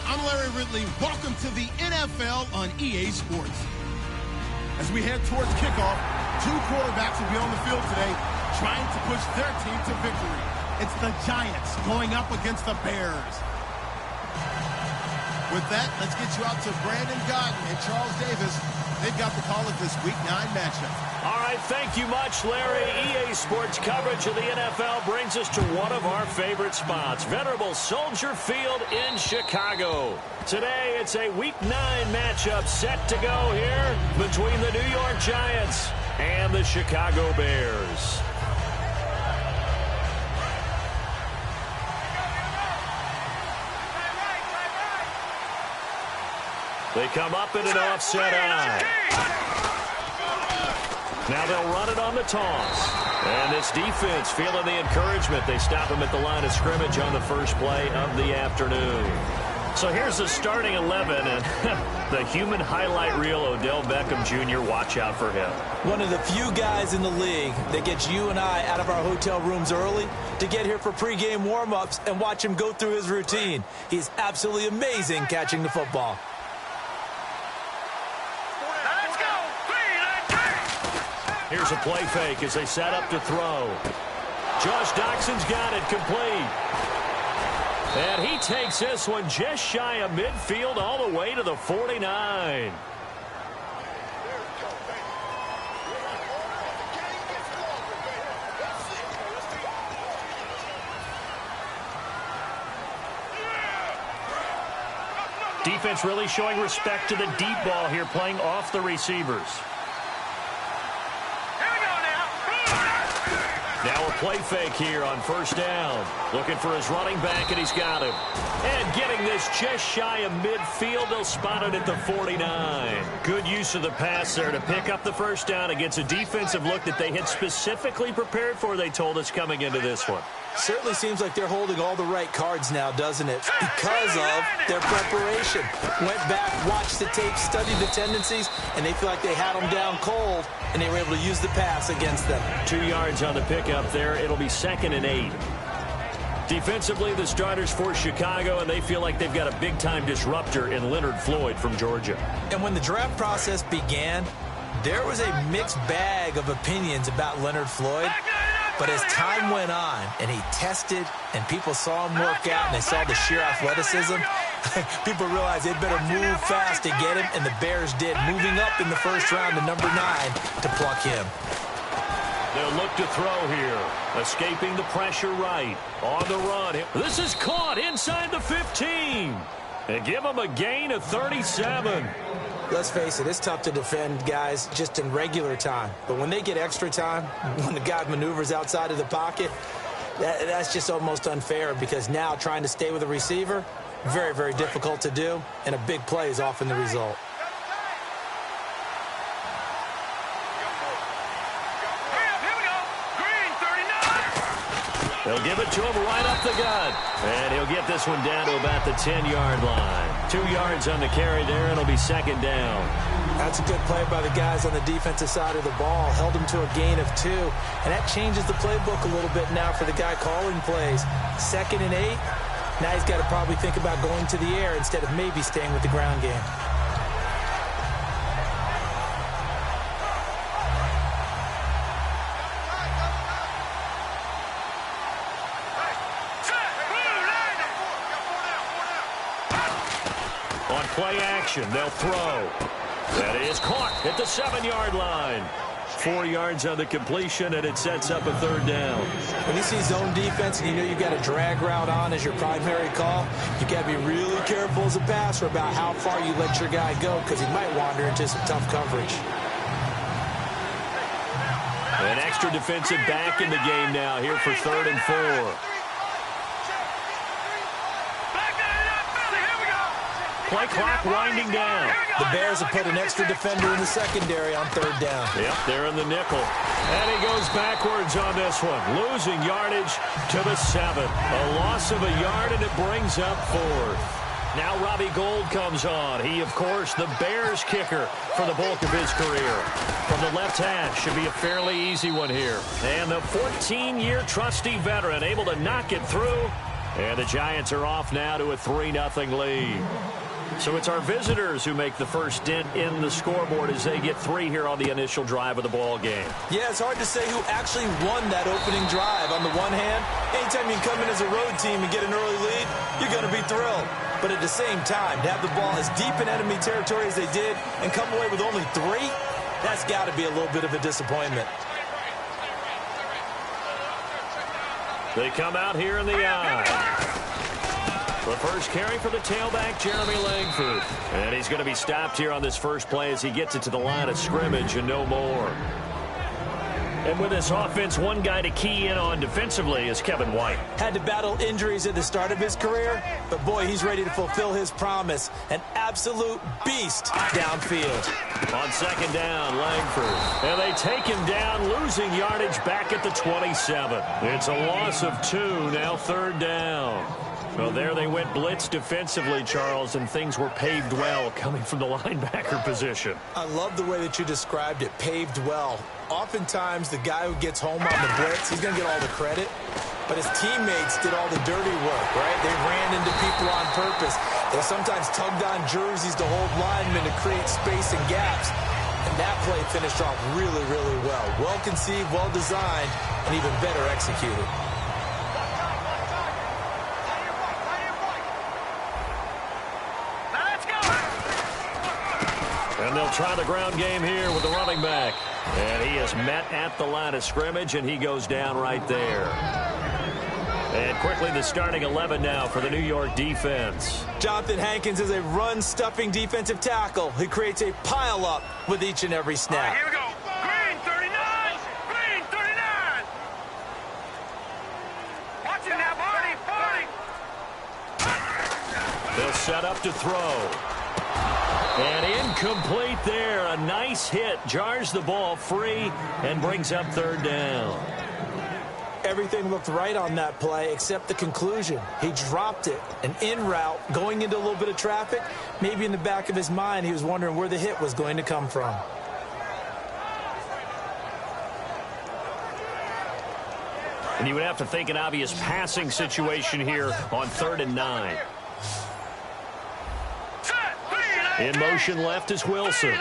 I'm Larry Ridley. Welcome to the NFL on EA Sports. As we head towards kickoff, two quarterbacks will be on the field today trying to push their team to victory. It's the Giants going up against the Bears. With that, let's get you out to Brandon Godden and Charles Davis. They've got the call of this Week 9 matchup. All right, thank you much, Larry. EA Sports coverage of the NFL brings us to one of our favorite spots, venerable Soldier Field in Chicago. Today, it's a Week 9 matchup set to go here between the New York Giants and the Chicago Bears. They come up in an offset eye. Now they'll run it on the toss. And this defense feeling the encouragement. They stop him at the line of scrimmage on the first play of the afternoon. So here's the starting 11, and the human highlight reel, Odell Beckham Jr., watch out for him. One of the few guys in the league that gets you and I out of our hotel rooms early to get here for pregame warm-ups and watch him go through his routine. He's absolutely amazing catching the football. Here's a play fake as they set up to throw. Josh Doxson's got it complete. And he takes this one just shy of midfield all the way to the 49. Defense really showing respect to the deep ball here, playing off the receivers. Now a play fake here on first down. Looking for his running back, and he's got him. And getting this just shy of midfield. They'll spot it at the 49. Good use of the pass there to pick up the first down against a defensive look that they had specifically prepared for, they told us, coming into this one. Certainly seems like they're holding all the right cards now, doesn't it? Because of their preparation. Went back, watched the tape, studied the tendencies, and they feel like they had them down cold, and they were able to use the pass against them. 2 yards on the pickup there. It'll be 2nd and 8. Defensively, the starters for Chicago, and they feel like they've got a big-time disruptor in Leonard Floyd from Georgia. And when the draft process began, there was a mixed bag of opinions about Leonard Floyd. But as time went on and he tested and people saw him work out and they saw the sheer athleticism, people realized they'd better move fast to get him, and the Bears did, moving up in the first round to number 9 to pluck him. They'll look to throw here, escaping the pressure right, on the run. This is caught inside the 15. And give him a gain of 37. Let's face it, it's tough to defend guys just in regular time. But when they get extra time, when the guy maneuvers outside of the pocket, that's just almost unfair, because now trying to stay with a receiver, very, very difficult to do, and a big play is often the result. They'll give it to him right up the gut. And he'll get this one down to about the 10-yard line. 2 yards on the carry there, and it'll be 2nd down. That's a good play by the guys on the defensive side of the ball. Held him to a gain of 2. And that changes the playbook a little bit now for the guy calling plays. 2nd and 8. Now he's got to probably think about going to the air instead of maybe staying with the ground game. Play action, they'll throw. That is caught at the 7-yard line. 4 yards on the completion, and it sets up a 3rd down. When you see zone defense and you know you've got a drag route on as your primary call, you got to be really careful as a passer about how far you let your guy go, because he might wander into some tough coverage. An extra defensive back in the game now here for 3rd and 4. Play clock winding down. The Bears have put an extra defender in the secondary on 3rd down. Yep, they're in the nickel. And he goes backwards on this one, losing yardage to the 7. A loss of a yard, and it brings up 4th. Now Robbie Gould comes on. He, of course, the Bears kicker for the bulk of his career. From the left hash, should be a fairly easy one here. And the 14-year trusty veteran able to knock it through And the Giants are off now to a 3-0 lead. So it's our visitors who make the first dent in the scoreboard as they get 3 here on the initial drive of the ball game. Yeah, it's hard to say who actually won that opening drive. On the one hand, anytime you come in as a road team and get an early lead, you're going to be thrilled. But at the same time, to have the ball as deep in enemy territory as they did and come away with only 3, that's got to be a little bit of a disappointment. They come out here in the eye. The first carry for the tailback, Jeremy Langford. And he's going to be stopped here on this first play as he gets it to the line of scrimmage and no more. And with this offense, one guy to key in on defensively is Kevin White. Had to battle injuries at the start of his career, but boy, he's ready to fulfill his promise. An absolute beast downfield. On second down, Langford. And they take him down, losing yardage back at the 27. It's a loss of 2, now 3rd down. Well, there they went blitz defensively, Charles, and things were paved well coming from the linebacker position. I love the way that you described it, paved well. Oftentimes, the guy who gets home on the blitz, he's going to get all the credit, but his teammates did all the dirty work, right? They ran into people on purpose. They sometimes tugged on jerseys to hold linemen to create space and gaps, and that play finished off really, really well. Well conceived, well designed, and even better executed. And they'll try the ground game here with the running back. And he is met at the line of scrimmage, and he goes down right there. And quickly the starting 11 now for the New York defense. Jonathan Hankins is a run-stuffing defensive tackle. He creates a pile-up with each and every snap. Here we go. Green 39. Green 39. Watch it now, 40. They'll set up to throw. And incomplete there. A nice hit. Jars the ball free and brings up 3rd down. Everything looked right on that play except the conclusion. He dropped it. An in route going into a little bit of traffic. Maybe in the back of his mind he was wondering where the hit was going to come from. And you would have to think an obvious passing situation here on 3rd and 9. In motion left is Wilson. All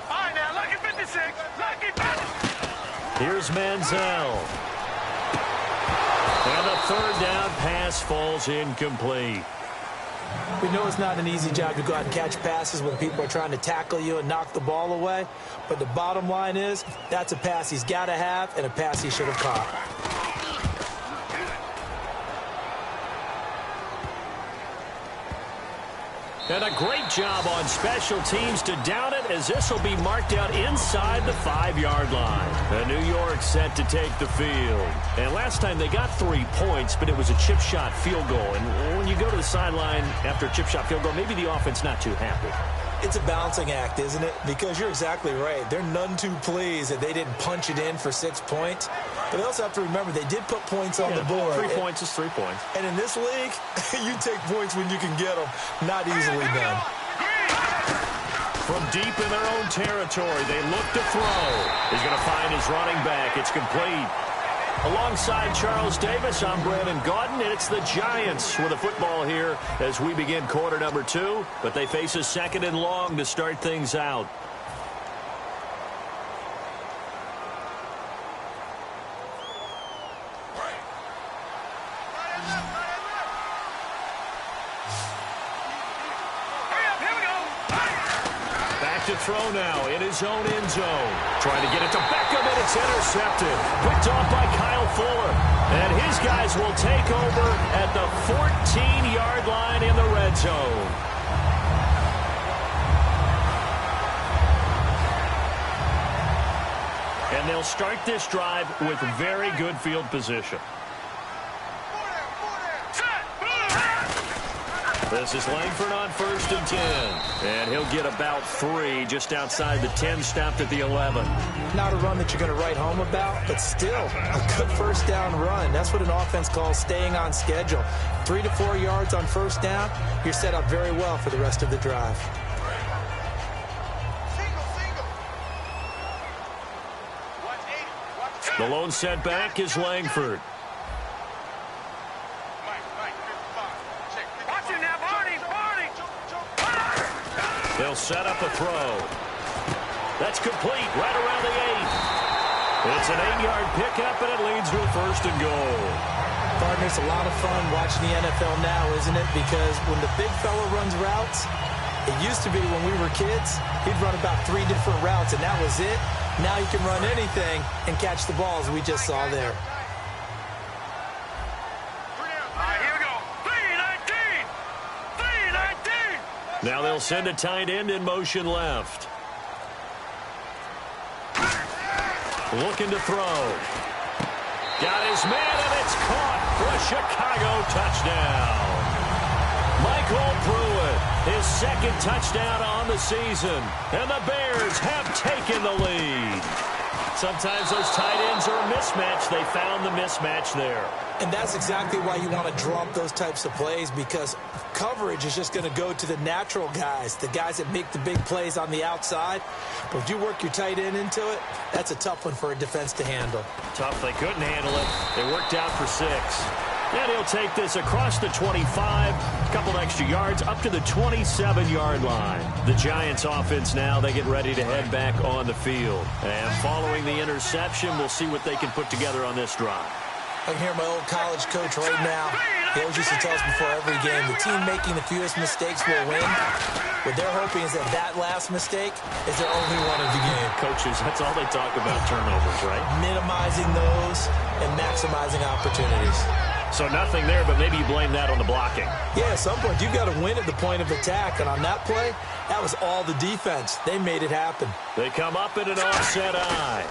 right, now, lucky 56. Lucky 56. Here's Manziel. And the 3rd down pass falls incomplete. We know it's not an easy job to go out and catch passes when people are trying to tackle you and knock the ball away. But the bottom line is that's a pass he's got to have and a pass he should have caught. And a great job on special teams to down it, as this will be marked out inside the 5-yard line. And New York set to take the field. And last time they got 3 points, but it was a chip shot field goal. And when you go to the sideline after a chip shot field goal, maybe the offense not too happy. It's a balancing act, isn't it? Because you're exactly right. They're none too pleased that they didn't punch it in for 6 points. But they also have to remember they did put points on the board. 3 points is 3 points. And in this league, you take points when you can get them. Not easily done. From deep in their own territory, they look to throw. He's going to find his running back. It's complete. Alongside Charles Davis, I'm Brandon Gaudin, and it's the Giants with the football here as we begin quarter number 2, but they face a 2nd and long to start things out. To throw now in his own end zone. Trying to get it to Beckham, and it's intercepted. Picked off by Kyle Fuller. And his guys will take over at the 14-yard line in the red zone. And they'll start this drive with very good field position. This is Langford on 1st and 10. And he'll get about 3 just outside the 10, stopped at the 11. Not a run that you're going to write home about, but still a good 1st down run. That's what an offense calls staying on schedule. 3 to 4 yards on 1st down, you're set up very well for the rest of the drive. Single. Watch 80. Watch 80. The lone setback is Langford. Watch him now, Barney. They'll set up a throw. That's complete right around the 8. It's an 8-yard pickup, and it leads to a 1st and goal. Partner, it's a lot of fun watching the NFL now, isn't it? Because when the big fella runs routes, it used to be when we were kids, he'd run about 3 different routes, and that was it. Now you can run anything and catch the balls we just saw there. Here we go. 319. Now they'll send a tight end in motion left. Looking to throw. Got his man, and it's caught for a Chicago touchdown. Michael Pruitt, his 2nd touchdown on the season, and the Bears have taken the lead. Sometimes those tight ends are a mismatch. They found the mismatch there. And that's exactly why you want to draw up those types of plays, because coverage is just going to go to the natural guys, the guys that make the big plays on the outside. But if you work your tight end into it, that's a tough one for a defense to handle. Tough. They couldn't handle it. They worked out for 6. And he'll take this across the 25, a couple extra yards, up to the 27-yard line. The Giants offense now, they get ready to head back on the field. And following the interception, we'll see what they can put together on this drive. I can hear my old college coach right now. He always used to tell us before every game, the team making the fewest mistakes will win. What they're hoping is that that last mistake is their only one of the game. Coaches, that's all they talk about, turnovers, right? Minimizing those and maximizing opportunities. So nothing there, but maybe you blame that on the blocking. Yeah, at some point, you've got to win at the point of attack. And on that play, that was all the defense. They made it happen. They come up in an offset eye.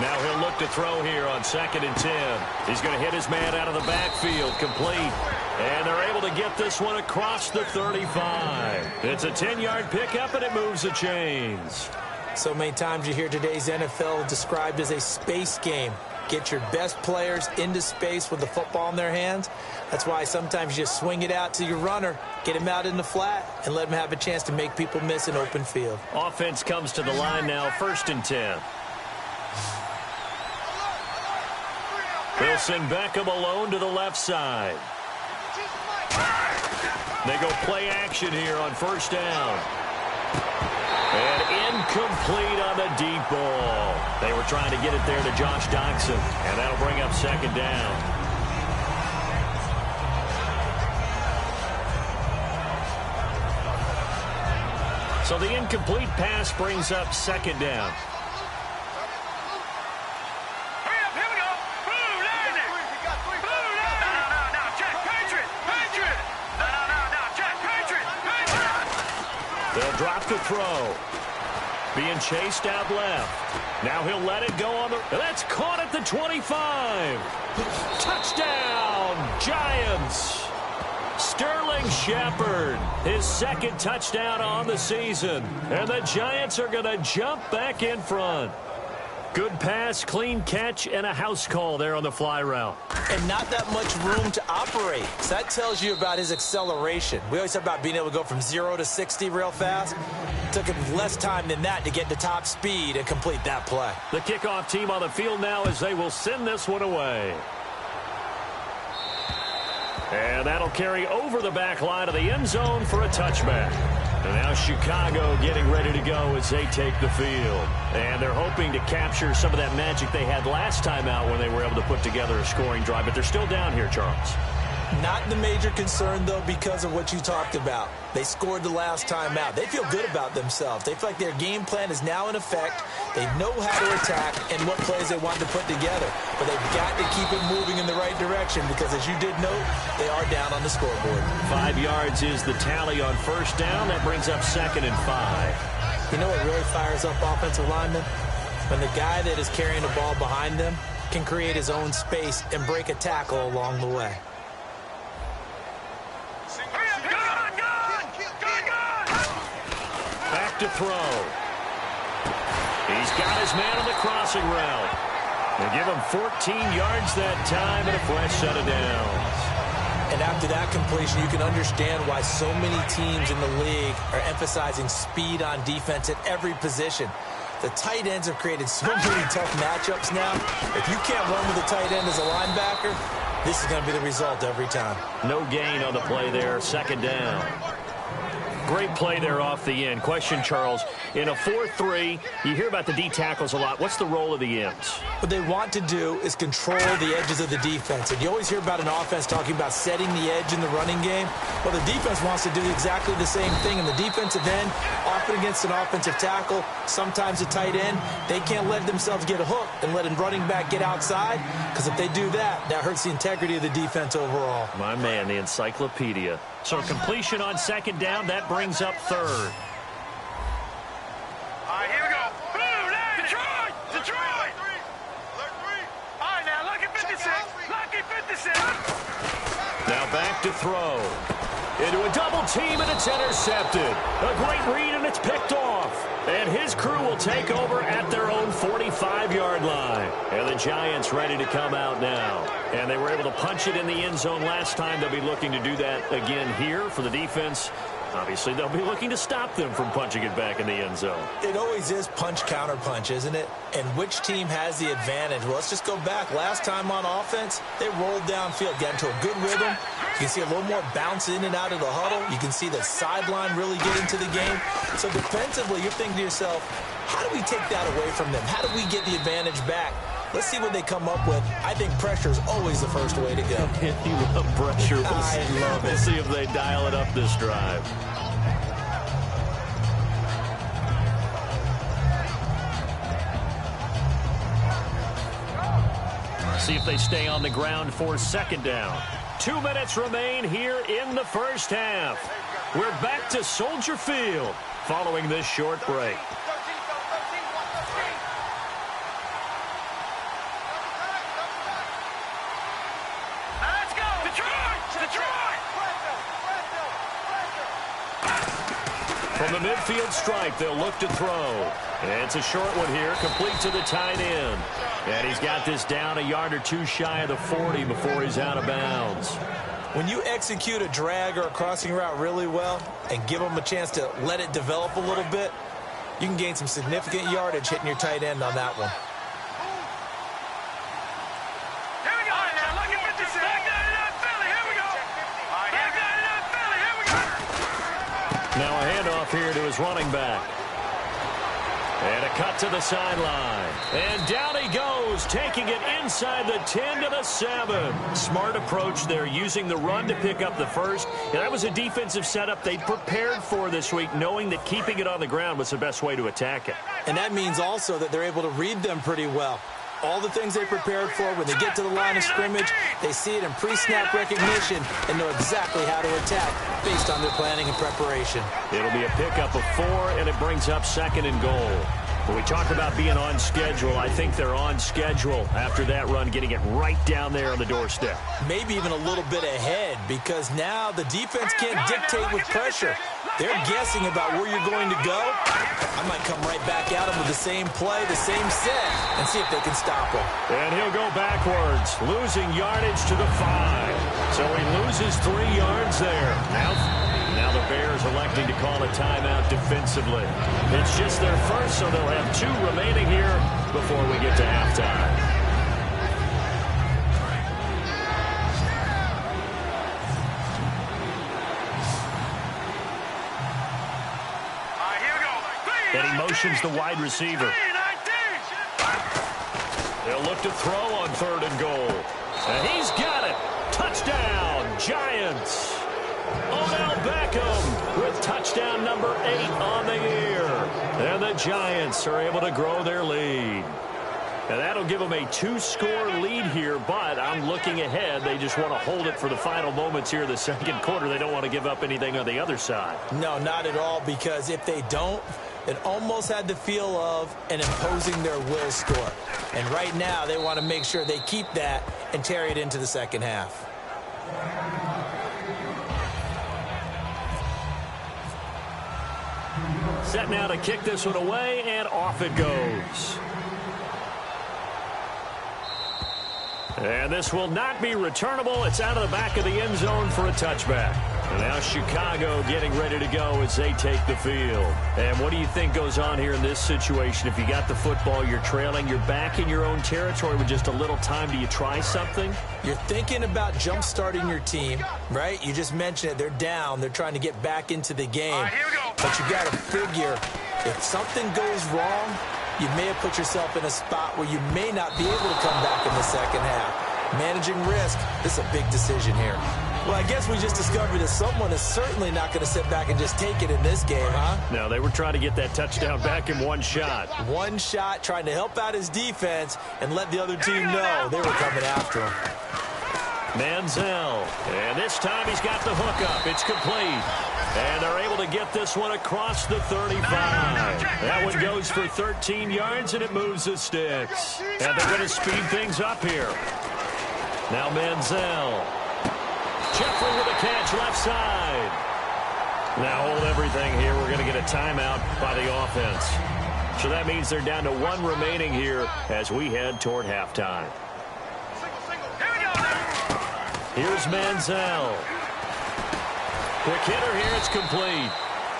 Now he'll look to throw here on 2nd and 10. He's going to hit his man out of the backfield, complete. And they're able to get this one across the 35. It's a 10-yard pickup, and it moves the chains. So many times you hear today's NFL described as a space game. Get your best players into space with the football in their hands. That's why sometimes you just swing it out to your runner, get him out in the flat, and let him have a chance to make people miss an open field. Offense comes to the line now, 1st and 10. They'll send Beckham alone to the left side. They go play action here on 1st down. And incomplete on the deep ball. They were trying to get it there to Josh Doxson, and that'll bring up 2nd down. So the incomplete pass brings up 2nd down. They'll drop the throw. Being chased out left. Now he'll let it go on the... That's caught at the 25. Touchdown, Giants. Sterling Shepard, his 2nd touchdown on the season. And the Giants are going to jump back in front. Good pass, clean catch, and a house call there on the fly route. And not that much room to operate. So that tells you about his acceleration. We always talk about being able to go from 0 to 60 real fast. It took him less time than that to get to top speed and complete that play. The kickoff team on the field now as they will send this one away. And that'll carry over the back line of the end zone for a touchback. And now Chicago getting ready to go as they take the field. And they're hoping to capture some of that magic they had last time out when they were able to put together a scoring drive. But they're still down here, Charles. Not the major concern, though, because of what you talked about. They scored the last time out. They feel good about themselves. They feel like their game plan is now in effect. They know how to attack and what plays they want to put together. But they've got to keep it moving in the right direction because, as you did note, they are down on the scoreboard. 5 yards is the tally on 1st down. That brings up 2nd and 5. You know what really fires up offensive linemen? When the guy that is carrying the ball behind them can create his own space and break a tackle along the way. Back to throw. He's got his man on the crossing route. They give him 14 yards that time and a fresh set of downs. And after that completion, you can understand why so many teams in the league are emphasizing speed on defense at every position. The tight ends have created so many tough matchups now. If you can't run with a tight end as a linebacker, this is going to be the result every time. No gain on the play there, second down. Great play there off the end. Question, Charles, in a 4-3, you hear about the D tackles a lot. What's the role of the ends? What they want to do is control the edges of the defense. And you always hear about an offense talking about setting the edge in the running game. Well, the defense wants to do exactly the same thing. And the defensive end, often against an offensive tackle, sometimes a tight end, they can't let themselves get hooked and let a running back get outside. Because if they do that, that hurts the integrity of the defense overall. My man, the encyclopedia. So completion on second down, that brings up third. All right, here we go. Detroit! Detroit! All right, now, lucky 56. Lucky 56. Now back to throw. Into a double team, and it's intercepted. A great read, and it's picked off. And his crew will take over at their own 45-yard line. And the Giants ready to come out now. And they were able to punch it in the end zone last time. They'll be looking to do that again here for the defense. Obviously, they'll be looking to stop them from punching it back in the end zone. It always is punch-counter-punch, isn't it? And which team has the advantage? Well, let's just go back. Last time on offense, they rolled downfield, got into a good rhythm. You can see a little more bounce in and out of the huddle. You can see the sideline really get into the game. So defensively, you're thinking to yourself, how do we take that away from them? How do we get the advantage back? Let's see what they come up with. I think pressure is always the first way to go. You love pressure. I love it. We'll see if they dial it up this drive. See if they stay on the ground for second down. 2 minutes remain here in the first half. We're back to Soldier Field following this short break. From the midfield stripe, they'll look to throw. And it's a short one here, complete to the tight end. And he's got this down a yard or two shy of the 40 before he's out of bounds. When you execute a drag or a crossing route really well and give them a chance to let it develop a little bit, you can gain some significant yardage hitting your tight end on that one. Now a handoff here to his running back. And a cut to the sideline. And down he goes, taking it inside the 10 to the 7. Smart approach there, using the run to pick up the first. And that was a defensive setup they prepared for this week, knowing that keeping it on the ground was the best way to attack it. And that means also that they're able to read them pretty well. All the things they prepared for, when they get to the line of scrimmage, they see it in pre-snap recognition and know exactly how to attack based on their planning and preparation. It'll be a pickup of 4, and it brings up second and goal. When we talk about being on schedule, I think they're on schedule after that run, getting it right down there on the doorstep. Maybe even a little bit ahead, because now the defense can't dictate with pressure. They're guessing about where you're going to go. I might come right back at them with the same play, the same set, and see if they can stop him. And he'll go backwards, losing yardage to the 5. So he loses 3 yards there. Now the Bears electing to call a timeout defensively. It's just their first, so they'll have 2 remaining here before we get to halftime. And he motions the wide receiver. They'll look to throw on 3rd and goal. And he's got it. Touchdown, Giants. Odell Beckham with touchdown number 8 on the year. And the Giants are able to grow their lead. And that'll give them a 2-score lead here, but I'm looking ahead. They just want to hold it for the final moments here in the second quarter. They don't want to give up anything on the other side. No, not at all, because if they don't, it almost had the feel of an imposing their will score. And right now, they want to make sure they keep that and carry it into the second half. Set now to kick this one away, and off it goes. And this will not be returnable. It's out of the back of the end zone for a touchback. And now Chicago getting ready to go as they take the field. And what do you think goes on here in this situation? If you got the football, you're trailing, you're back in your own territory with just a little time. Do you try something? You're thinking about jump-starting your team, right? You just mentioned it. They're down. They're trying to get back into the game. All right, here we go. But you got to figure, if something goes wrong, you may have put yourself in a spot where you may not be able to come back in the second half. Managing risk, this is a big decision here. Well, I guess we just discovered that someone is certainly not going to sit back and just take it in this game, huh? No, they were trying to get that touchdown back in one shot. One shot, trying to help out his defense and let the other team know they were coming after him. Manziel, and this time he's got the hook up. It's complete. And they're able to get this one across the 35. That one goes for 13 yards, and it moves the sticks. And they're going to speed things up here. Now Manziel. Jeffrey with a catch left side. Now hold everything here. We're going to get a timeout by the offense. So that means they're down to one remaining here as we head toward halftime. Here's Manziel. Quick hitter here. It's complete.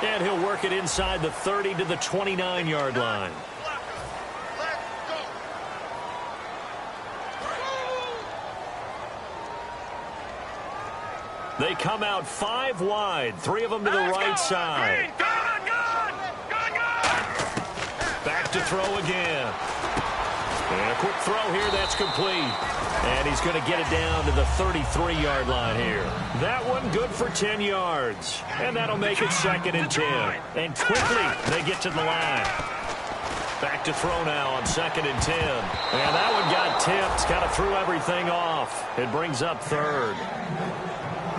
And he'll work it inside the 30 to the 29-yard line. They come out 5 wide, 3 of them to the right side. Back to throw again. And a quick throw here, that's complete. And he's going to get it down to the 33-yard line here. That one good for 10 yards. And that'll make it 2nd and 10. And quickly, they get to the line. Back to throw now on 2nd and 10. And that one got tipped, kind of threw everything off. It brings up 3rd.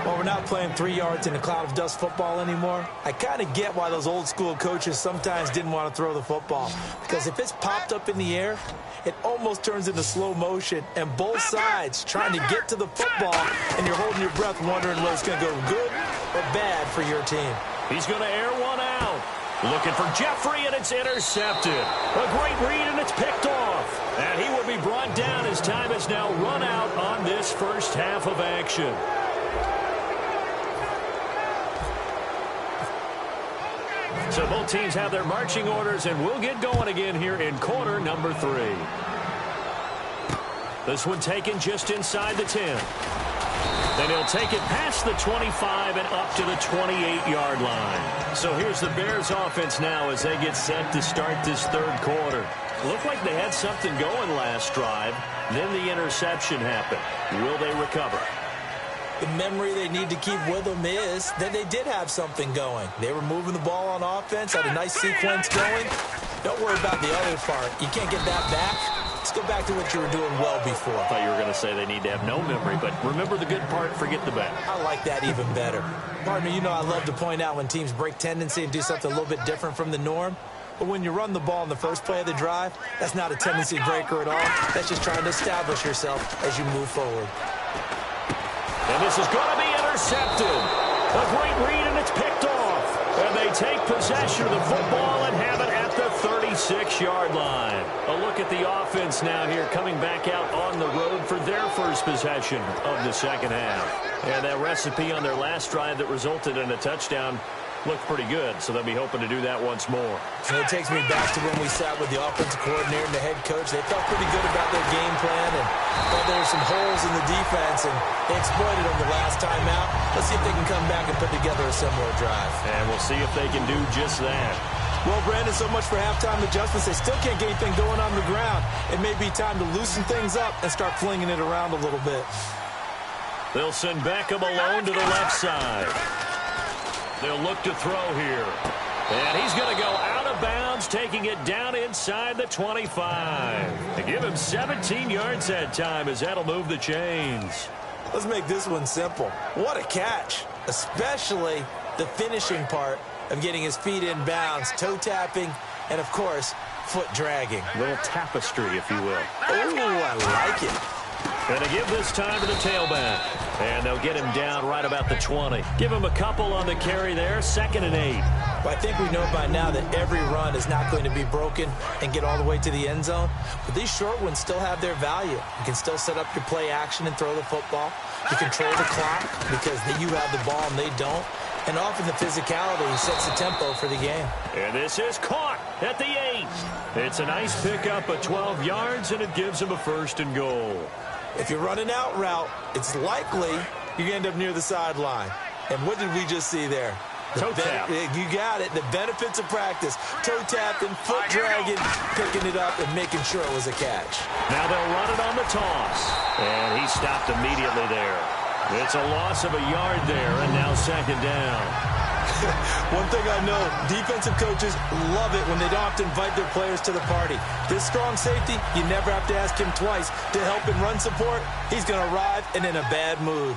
Well, we're not playing 3 yards in a cloud of dust football anymore. I kind of get why those old school coaches sometimes didn't want to throw the football. Because if it's popped up in the air, it almost turns into slow motion. And both sides trying to get to the football, and you're holding your breath wondering whether it's going to go good or bad for your team. He's going to air one out. Looking for Jeffrey, and it's intercepted. A great read, and it's picked off. And he will be brought down as time has now run out on this first half of action. So both teams have their marching orders, and we'll get going again here in quarter number 3. This one taken just inside the 10. Then he'll take it past the 25 and up to the 28-yard line. So here's the Bears offense now as they get set to start this 3rd quarter. Looked like they had something going last drive. Then the interception happened. Will they recover? The memory they need to keep with them is that they did have something going. They were moving the ball on offense, had a nice sequence going. Don't worry about the other part. You can't get that back. Let's go back to what you were doing well before. I thought you were going to say they need to have no memory, but remember the good part, forget the bad. I like that even better. Partner, you know I love to point out when teams break tendency and do something a little bit different from the norm. But when you run the ball in the first play of the drive, that's not a tendency breaker at all. That's just trying to establish yourself as you move forward. And this is going to be intercepted. A great read, and it's picked off. And they take possession of the football and have it at the 36-yard line. A look at the offense now here coming back out on the road for their first possession of the second half. And that recipe on their last drive that resulted in a touchdown looked pretty good, so they'll be hoping to do that once more. And it takes me back to when we sat with the offensive coordinator and the head coach. They felt pretty good about their game plan, and well, there were some holes in the defense, and they exploited them the last time out. Let's see if they can come back and put together a similar drive. And we'll see if they can do just that. Well, Brandon, so much for halftime adjustments. They still can't get anything going on the ground. It may be time to loosen things up and start flinging it around a little bit. They'll send Beckham alone to the left side. They'll look to throw here. And he's going to go out of bounds, taking it down inside the 25. They give him 17 yards that time as that'll move the chains. Let's make this one simple. What a catch, especially the finishing part of getting his feet in bounds, toe tapping, and, of course, foot dragging. A little tapestry, if you will. Oh, I like it. Going to give this time to the tailback. And they'll get him down right about the 20. Give him a couple on the carry there, 2nd and 8. Well, I think we know by now that every run is not going to be broken and get all the way to the end zone. But these short ones still have their value. You can still set up your play action and throw the football. You control the clock because you have the ball and they don't. And often the physicality sets the tempo for the game. And this is caught at the 8. It's a nice pickup of 12 yards, and it gives him a 1st and goal. If you're running out route, it's likely you're going to end up near the sideline. And what did we just see there? Toe tap. You got it. The benefits of practice. Toe tapping, foot dragging, picking it up, and making sure it was a catch. Now they'll run it on the toss. And he stopped immediately there. It's a loss of a yard there, and now 2nd down. One thing I know, defensive coaches love it when they don't have to invite their players to the party. This strong safety, you never have to ask him twice to help in run support. He's going to arrive and in a bad mood.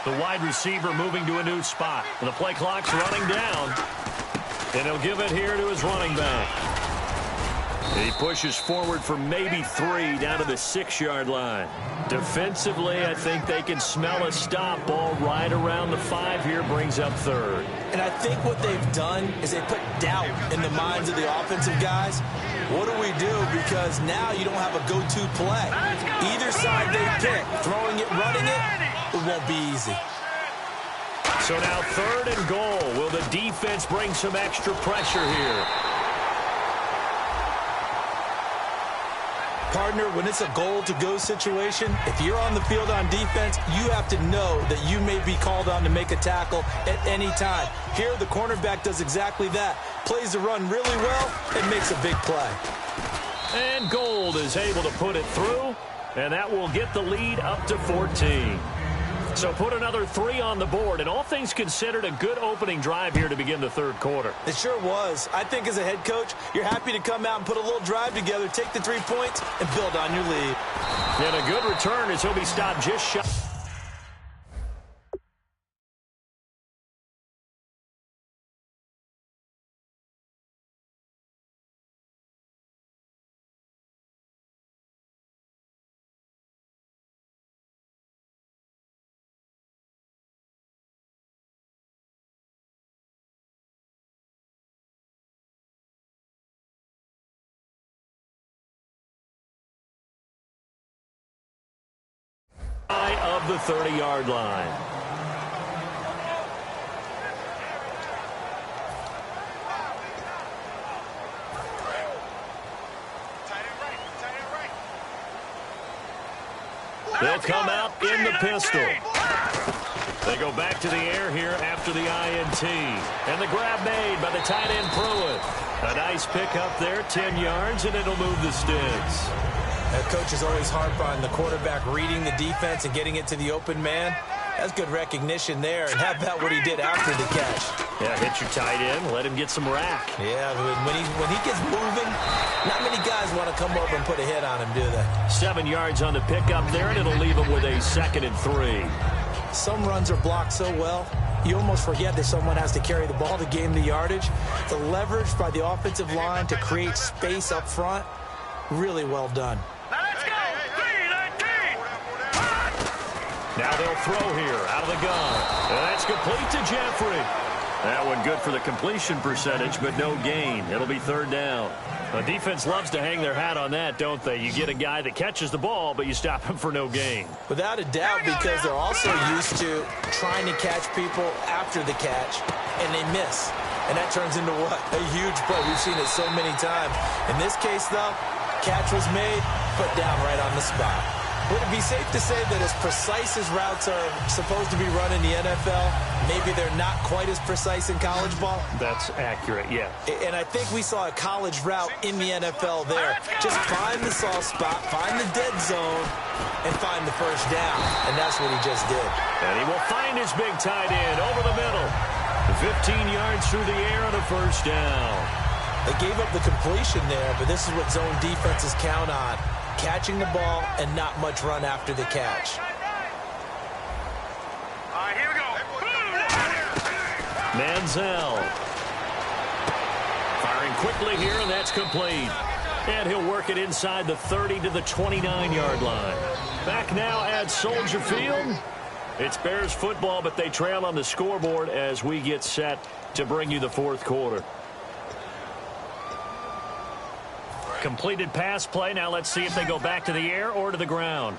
The wide receiver moving to a new spot. And the play clock's running down. And he'll give it here to his running back. He pushes forward for maybe 3 down to the 6-yard line. Defensively, I think they can smell a stop. Ball right around the 5 here, brings up 3rd. And I think what they've done is they put doubt in the minds of the offensive guys. What do we do? Because now you don't have a go-to play. Either side they pick, throwing it, running it won't be easy. So now 3rd and goal. Will the defense bring some extra pressure here? Partner, when it's a goal-to-go situation, if you're on the field on defense, you have to know that you may be called on to make a tackle at any time. Here, the cornerback does exactly that. Plays the run really well and makes a big play. And Gold is able to put it through, and that will get the lead up to 14. So put another 3 on the board, and all things considered, a good opening drive here to begin the 3rd quarter. It sure was. I think as a head coach, you're happy to come out and put a little drive together, take the 3 points, and build on your lead. And a good return as he'll be stopped just shy. Of the 30-yard line. They'll come out in the pistol. They go back to the air here after the INT. And the grab made by the tight end Pruitt. A nice pickup there, 10 yards, and it'll move the sticks. Coaches always harp on the quarterback reading the defense and getting it to the open man. That's good recognition there. And how about what he did after the catch? Yeah, hit your tight end, let him get some rack. Yeah, when he gets moving, not many guys want to come over and put a hit on him, do they? 7 yards on the pickup there, and it'll leave him with a 2nd and 3. Some runs are blocked so well, you almost forget that someone has to carry the ball to gain the yardage. The leverage by the offensive line to create space up front, really well done. Let's go! 3-19! Now they'll throw here out of the gun. And that's complete to Jeffrey. That one good for the completion percentage, but no gain. It'll be 3rd down. The defense loves to hang their hat on that, don't they? You get a guy that catches the ball, but you stop him for no gain. Without a doubt, because they're also used to trying to catch people after the catch, and they miss. And that turns into what? A huge play. We've seen it so many times. In this case, though, catch was made, put down right on the spot. Would it be safe to say that as precise as routes are supposed to be run in the NFL, maybe they're not quite as precise in college ball? That's accurate, yeah. And I think we saw a college route in the NFL there. Just find the soft spot, find the dead zone, and find the 1st down. And that's what he just did. And he will find his big tight end over the middle. 15 yards through the air on a 1st down. They gave up the completion there, but this is what zone defenses count on. Catching the ball and not much run after the catch. All right, here we go. Manziel. Firing quickly here, and that's complete. And he'll work it inside the 30 to the 29-yard line. Back now at Soldier Field. It's Bears football, but they trail on the scoreboard as we get set to bring you the fourth quarter. Completed pass play. Now let's see if they go back to the air or to the ground.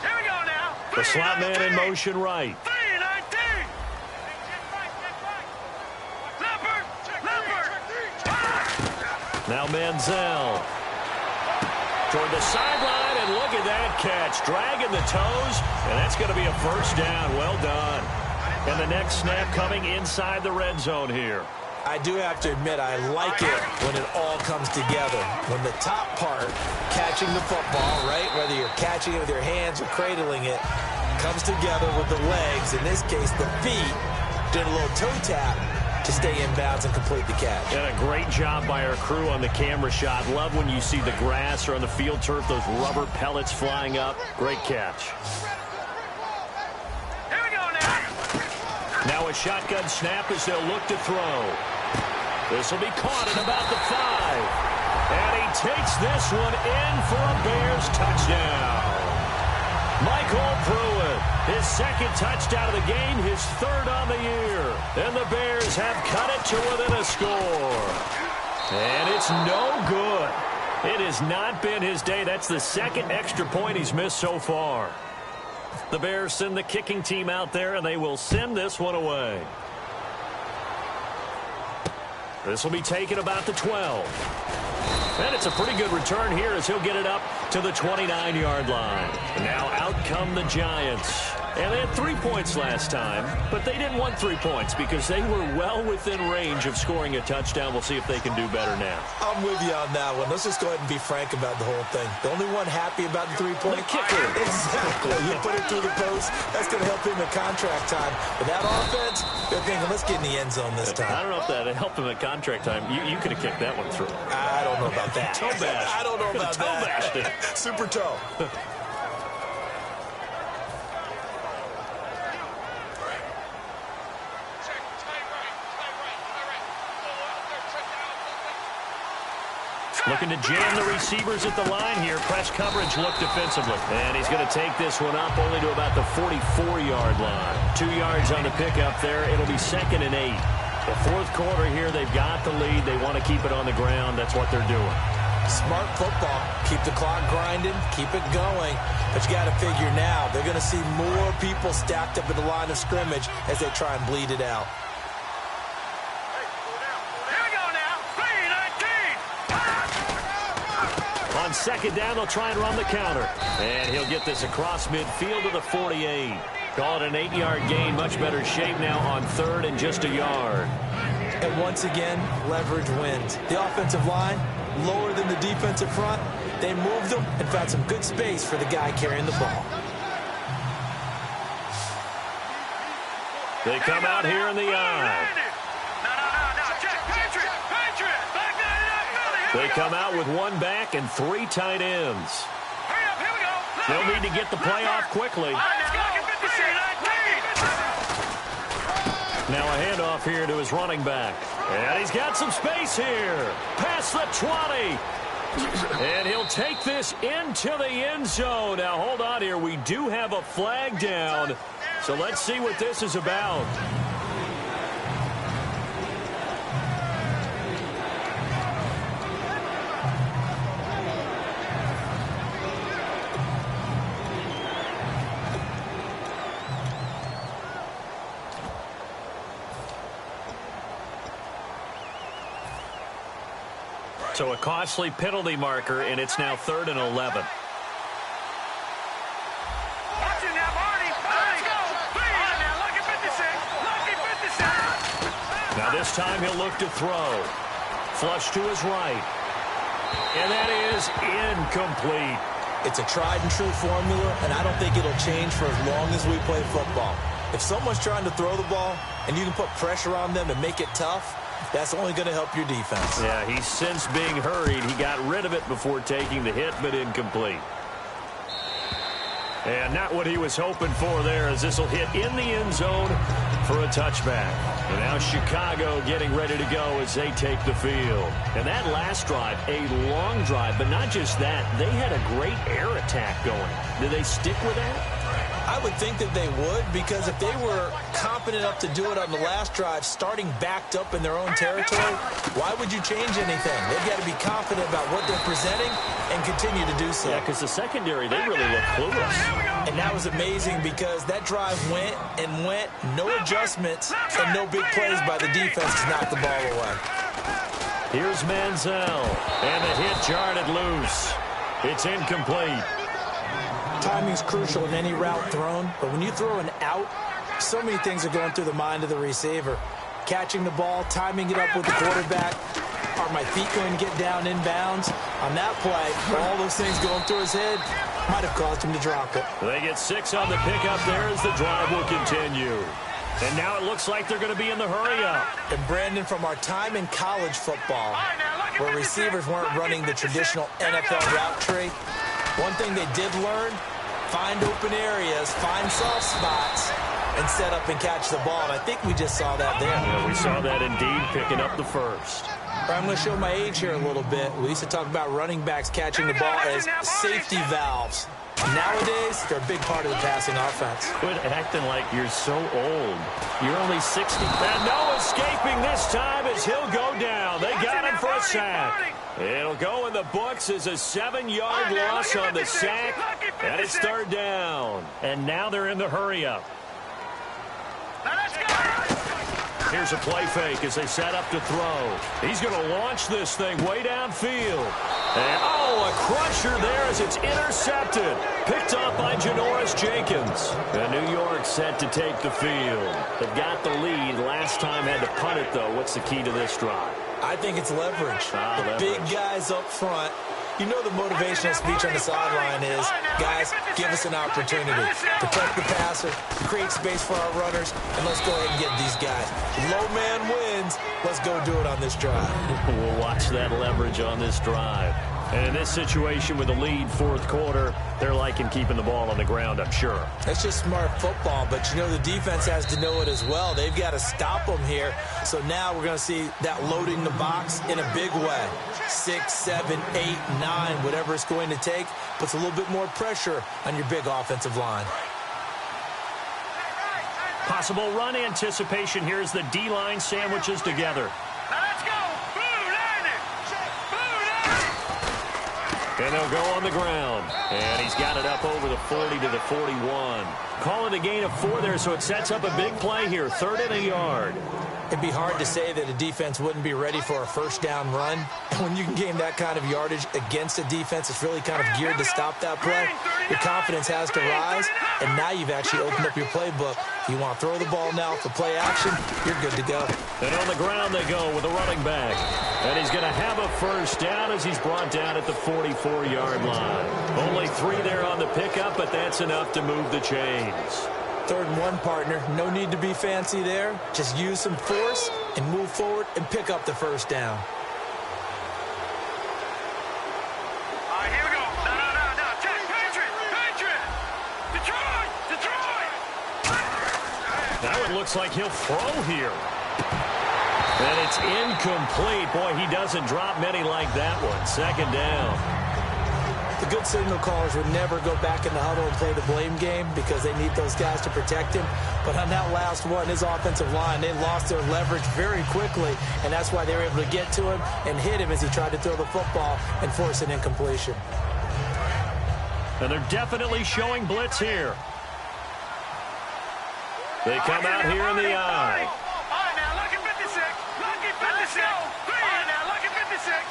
Here we go now. The slot man in motion right. Now Manziel. Toward the sideline, and look at that catch. Dragging the toes, and that's going to be a first down. Well done. And the next snap coming inside the red zone here. I do have to admit, I like it when it all comes together. When the top part, catching the football, right, whether you're catching it with your hands or cradling it, comes together with the legs, in this case the feet, did a little toe tap to stay in bounds and complete the catch. And a great job by our crew on the camera shot. Love when you see the grass or on the field turf, those rubber pellets flying up. Great catch. Here we go now. Now a shotgun snap as they'll look to throw. This will be caught at about the 5. And he takes this one in for a Bears touchdown. Michael Pruitt, his second touchdown of the game, his third on the year. And the Bears have cut it to within a score. And it's no good. It has not been his day. That's the second extra point he's missed so far. The Bears send the kicking team out there, and they will send this one away. This will be taken about the 12. And it's a pretty good return here as he'll get it up to the 29-yard line. And now out come the Giants. And they had 3 points last time, but they didn't want 3 points because they were well within range of scoring a touchdown. We'll see if they can do better now. I'm with you on that one. Let's just go ahead and be frank about the whole thing. The only one happy about the 3-point kicker. Exactly. You put it through the post. That's going to help him in contract time. But that offense, they're thinking, let's get in the end zone this time. I don't know if that helped him at contract time. You could have kicked that one through. I don't know about that. Toe bash. I don't know about toe that. Bashed it. Super toe. Looking to jam the receivers at the line here. Press coverage look defensively. And he's going to take this one up only to about the 44-yard line. 2 yards on the pickup there. It'll be 2nd and 8. The fourth quarter here, they've got the lead. They want to keep it on the ground. That's what they're doing. Smart football. Keep the clock grinding. Keep it going. But you got to figure now, they're going to see more people stacked up at the line of scrimmage as they try and bleed it out. On 2nd down, they'll try and run the counter. And he'll get this across midfield to the 48. Call it an 8-yard gain. Much better shape now on 3rd and just a yard. And once again, leverage wins. The offensive line, lower than the defensive front. They moved them and found some good space for the guy carrying the ball. They come out here in the eye. They come out with 1 back and 3 tight ends. They'll need to get the play off quickly. Now a handoff here to his running back. And he's got some space here. Past the 20. And he'll take this into the end zone. Now hold on here. We do have a flag down. So let's see what this is about. So a costly penalty marker, and it's now 3rd and 11. Now this time he'll look to throw. Flush to his right. And that is incomplete. It's a tried and true formula, and I don't think it'll change for as long as we play football. If someone's trying to throw the ball and you can put pressure on them and make it tough, that's only going to help your defense. Yeah, he's since being hurried. He got rid of it before taking the hit, but incomplete. And not what he was hoping for there, as this will hit in the end zone for a touchback. And now Chicago getting ready to go as they take the field. And that last drive, a long drive, but not just that. They had a great air attack going. Do they stick with that? I would think that they would, because if they were confident enough to do it on the last drive, starting backed up in their own territory, why would you change anything? They've got to be confident about what they're presenting and continue to do so. Yeah, because the secondary, they really look clueless. And that was amazing because that drive went and went, no adjustments, and no big plays by the defense to knock the ball away. Here's Manziel, and the hit jarred it loose. It's incomplete. Timing's crucial in any route thrown, but when you throw an out, so many things are going through the mind of the receiver. Catching the ball, timing it up with the quarterback. Are my feet going to get down inbounds? On that play, all those things going through his head might have caused him to drop it. They get 6 on the pickup there as the drive will continue. And now it looks like they're going to be in the hurry-up. And Brandon, from our time in college football, where receivers weren't running the traditional NFL route tree, one thing they did learn, find open areas, find soft spots, and set up and catch the ball. And I think we just saw that there. Yeah, we saw that indeed, picking up the first. I'm going to show my age here a little bit. We used to talk about running backs catching the ball as safety valves. Nowadays, they're a big part of the passing offense. Quit acting like you're so old. You're only 60. And no escaping this time as he'll go down. They got him for a sack. It'll go in the books as a 7-yard loss on the sack. And it's third down. And now they're in the hurry-up. Here's a play fake as they set up to throw. He's going to launch this thing way downfield. And, a crusher there as it's intercepted. Picked up by Janoris Jenkins. And New York set to take the field. They've got the lead. Last time had to punt it, though. What's the key to this drive? I think it's leverage. The big guys up front. You know the motivational speech on the sideline is, guys, give us an opportunity. Protect the passer, create space for our runners, and let's go ahead and get these guys. Low man wins. Let's go do it on this drive. We'll watch that leverage on this drive. And in this situation with the lead fourth quarter, they're liking keeping the ball on the ground, I'm sure. That's just smart football, but you know the defense has to know it as well. They've got to stop them here. So now we're going to see that loading the box in a big way. 6, 7, 8, 9, whatever it's going to take, puts a little bit more pressure on your big offensive line. Possible run anticipation here as the D-line sandwiches together. Now let's go. And they'll go on the ground. And he's got it up over the 40 to the 41. Calling a gain of 4 there, so it sets up a big play here. 3rd and a yard. It'd be hard to say that a defense wouldn't be ready for a first down run. When you can gain that kind of yardage against a defense, it's really kind of geared to stop that play. Your confidence has to rise, and now you've actually opened up your playbook. If you want to throw the ball now for play action, you're good to go. And on the ground they go with a running back. And he's going to have a first down as he's brought down at the 44-yard line. Only 3 there on the pickup, but that's enough to move the chains. 3rd and 1, partner. No need to be fancy there. Just use some force and move forward and pick up the first down. All right, here we go. No. Check. Patriot. Detroit. Now it looks like he'll throw here. And it's incomplete. Boy, he doesn't drop many like that one. 2nd down. The good signal callers would never go back in the huddle and play the blame game because they need those guys to protect him. But on that last one, his offensive line, they lost their leverage very quickly, and that's why they were able to get to him and hit him as he tried to throw the football and force an incompletion. And they're definitely showing blitz here. They come out here in the eye. All right, now, lucky 56. Lucky 56. All right, now, lucky 56.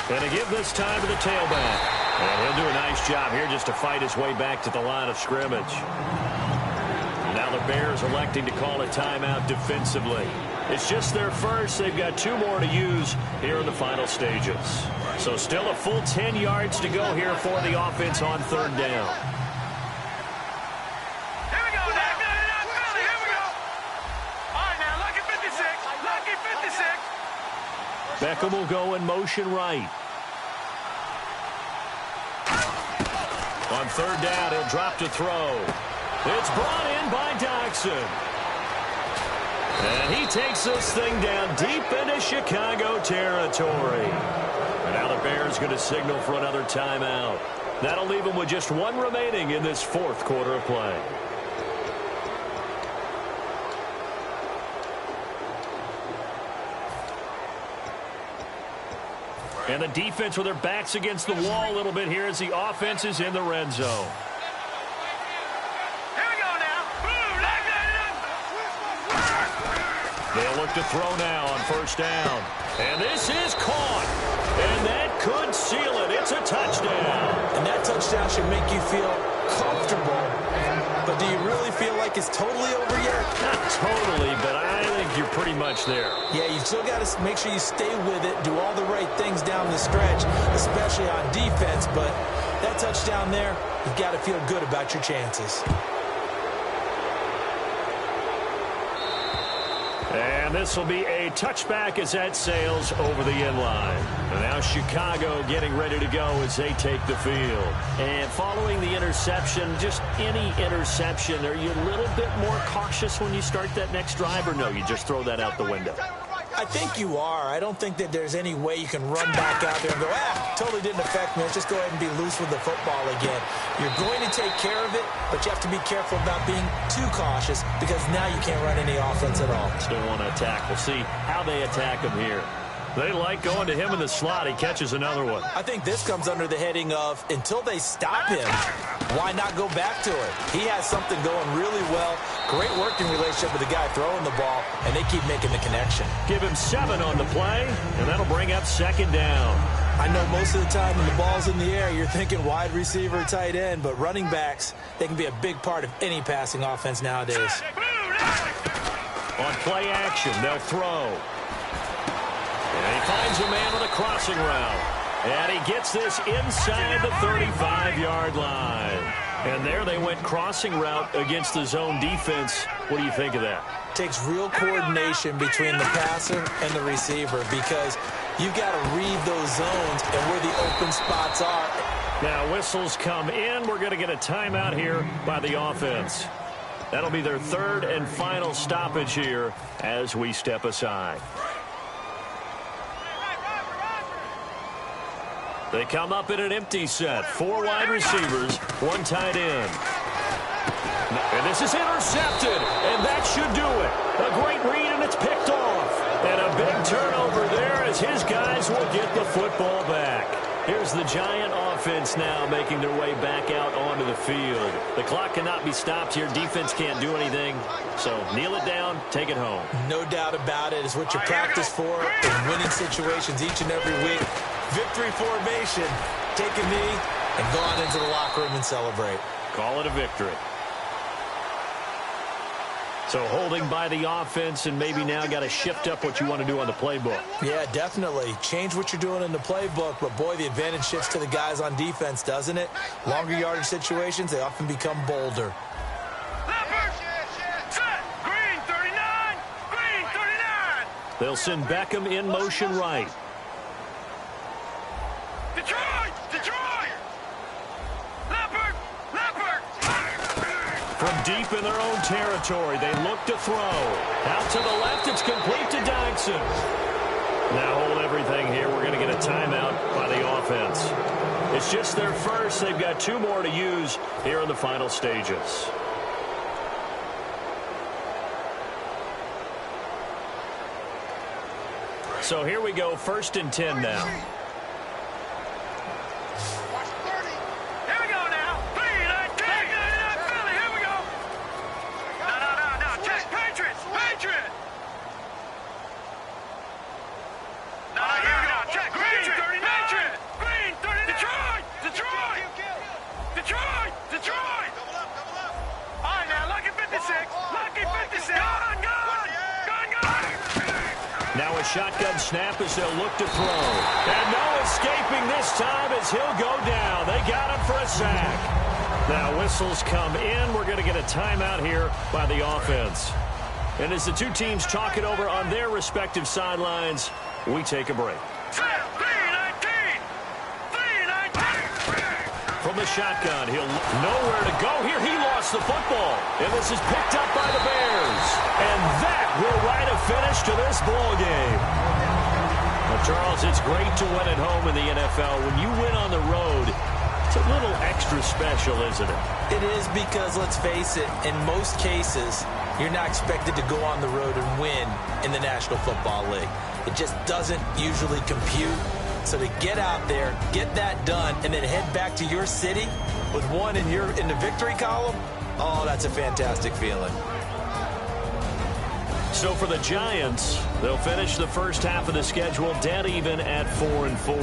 And to give this time to the tailback. And he'll do a nice job here just to fight his way back to the line of scrimmage. Now the Bears electing to call a timeout defensively. It's just their first. They've got 2 more to use here in the final stages. So still a full 10 yards to go here for the offense on 3rd down. Here we go, here we go. All right, now, lucky 56. Lucky 56. Beckham will go in motion right. On 3rd down, he'll drop to throw. It's brought in by Dodson. And he takes this thing down deep into Chicago territory. And now the Bears going to signal for another timeout. That'll leave them with just one remaining in this fourth quarter of play. And the defense with their backs against the wall a little bit here as the offense is in the red zone. They'll look to throw now on first down. And this is caught. And that could seal it. It's a touchdown. And that touchdown should make you feel comfortable. But do you really feel like it's totally over yet? Not totally, but I think you're pretty much there. Yeah, you still got to make sure you stay with it, do all the right things down the stretch, especially on defense. But that touchdown there, you've got to feel good about your chances. And this will be a touchback as that sails over the end line. And now Chicago getting ready to go as they take the field. And following the interception, just any interception, are you a little bit more cautious when you start that next drive, or no, you just throw that out the window? I think you are. I don't think that there's any way you can run back out there and go, totally didn't affect me. Let's just go ahead and be loose with the football again. You're going to take care of it, but you have to be careful about being too cautious because now you can't run any offense at all. Still want to attack. We'll see how they attack him here. They like going to him in the slot. He catches another one. I think this comes under the heading of until they stop him, why not go back to it? He has something going really well. Great working relationship with the guy throwing the ball, and they keep making the connection. Give him 7 on the play, and that'll bring up second down. I know most of the time when the ball's in the air, you're thinking wide receiver, tight end, but running backs, they can be a big part of any passing offense nowadays. On play action, they'll throw. And he finds a man on a crossing route. And he gets this inside the 35-yard line. And there they went crossing route against the zone defense. What do you think of that? Takes real coordination between the passer and the receiver because you've got to read those zones and where the open spots are. Now whistles come in. We're going to get a timeout here by the offense. That'll be their third and final stoppage here as we step aside. They come up in an empty set. 4 wide receivers, 1 tight end. And this is intercepted, and that should do it. A great read, and it's picked off. And a big turnover there as his guys will get the football back. Here's the Giant offense now making their way back out onto the field. The clock cannot be stopped here. Defense can't do anything. So kneel it down, take it home. No doubt about it. It's what you practice for in winning situations each and every week. Victory formation. Take a knee and go on into the locker room and celebrate. Call it a victory. So holding by the offense, and maybe now got to shift up what you want to do on the playbook. Yeah, definitely. Change what you're doing in the playbook, but boy, the advantage shifts to the guys on defense, doesn't it? Longer yardage situations, they often become bolder. Green 39! Green 39! They'll send Beckham in motion right. Detroit! Detroit! Leopard! Leopard! From deep in their own territory, they look to throw. Out to the left, it's complete to Dodson. Now hold everything here. We're going to get a timeout by the offense. It's just their first. They've got 2 more to use here in the final stages. So here we go, 1st and 10 now. Shotgun snap as they'll look to throw. And no escaping this time as he'll go down. They got him for a sack. Now whistles come in. We're going to get a timeout here by the offense. And as the 2 teams talk it over on their respective sidelines, we take a break. From from the shotgun. He'll nowhere to go here. He lost the football. And this is picked up by the Bears. And that will write a finish to this ball game. Well, Charles, it's great to win at home in the NFL. When you win on the road, it's a little extra special, isn't it? It is, because, let's face it, in most cases, you're not expected to go on the road and win in the National Football League. It just doesn't usually compute. So to get out there, get that done, and then head back to your city with one in the victory column, oh, that's a fantastic feeling. So for the Giants, they'll finish the first half of the schedule dead even at 4-4.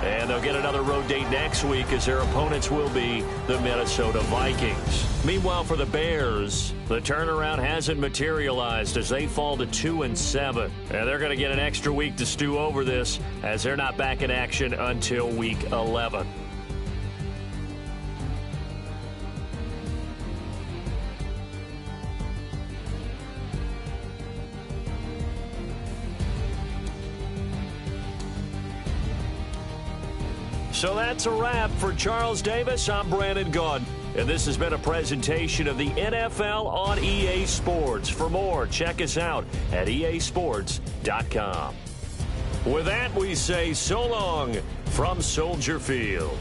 And they'll get another road date next week, as their opponents will be the Minnesota Vikings. Meanwhile, for the Bears, the turnaround hasn't materialized as they fall to 2-7. And they're going to get an extra week to stew over this, as they're not back in action until week 11. So that's a wrap. For Charles Davis, I'm Brandon Gaudin. And this has been a presentation of the NFL on EA Sports. For more, check us out at easports.com. With that, we say so long from Soldier Field.